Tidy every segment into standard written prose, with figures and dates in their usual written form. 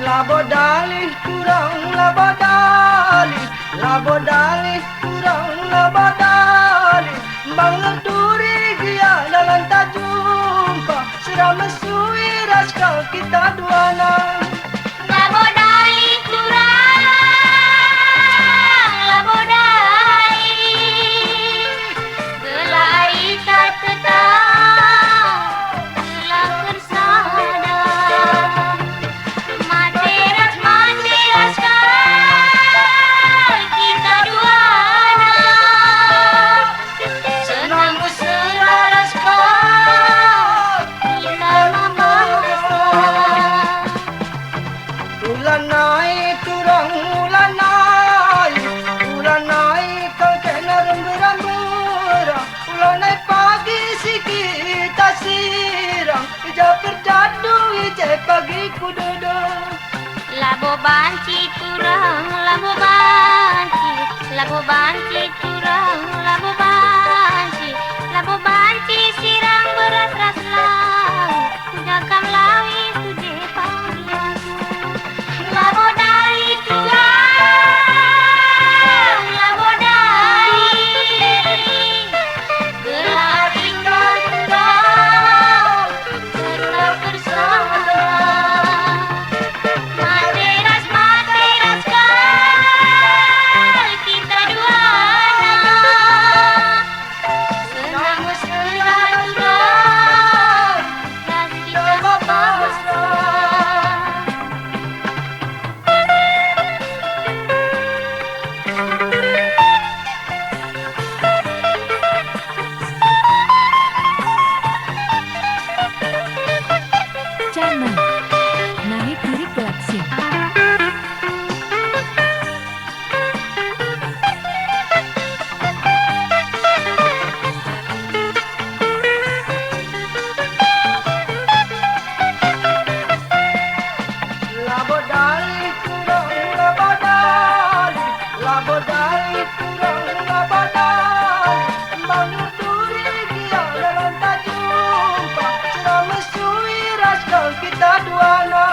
Labo dalih kurang labo dalih, labo dalih kurang labo dalih. Bangun duri dia dalam tak jumpa, sudah mesui raskal kita duana. Labo dalih kurang labo dalih, gelai tak tetap gelang bersada. Materas kal kita duana, senang mesra raskal kita membawa. Ulan naik turang ulan naik kau kena remberang-berang. Ulan naik pagi si kita sirang, ija berjadu ije pagi ku duduk. Labo banci turang labo banci, labo banci turang labo banci, labo banci sirang beras-ras lawi, jakam lawi suje panggilanmu. Labo dari turang labo dari, gelar ikan turang tetap bersama. Materas kal kita duana, senang mesra turang dan kita membawa. Channel Naik Diri Collection. Labo dalih kurang labo dalih, labo dalih kurang labo dalih. Bangun duri dia dalam tak jumpa, sudah mesui raskal kita duana.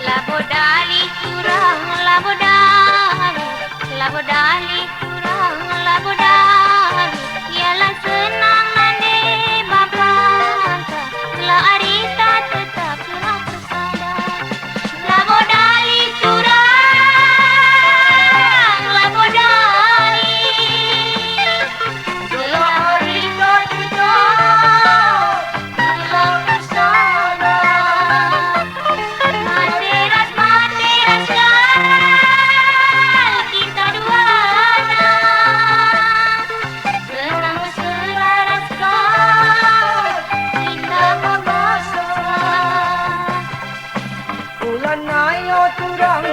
Labo dalih kurang labo dalih, labo dalih kurang labo dalih. Ialah senang nande babanta, gelar arita tetap gerak bersada. Labo dalih kurang labo dalih, gelar arita tetap gerak bersada. Materas kal kita duana, senang mesra raskal kita membawa. Ulan naik oh turang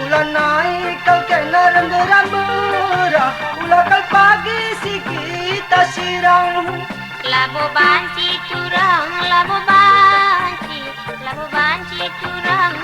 ulan naik kau kena remberang-berang. Ulah kal pagi si kita sirang. Labo banci turang labo banci, labo banci turang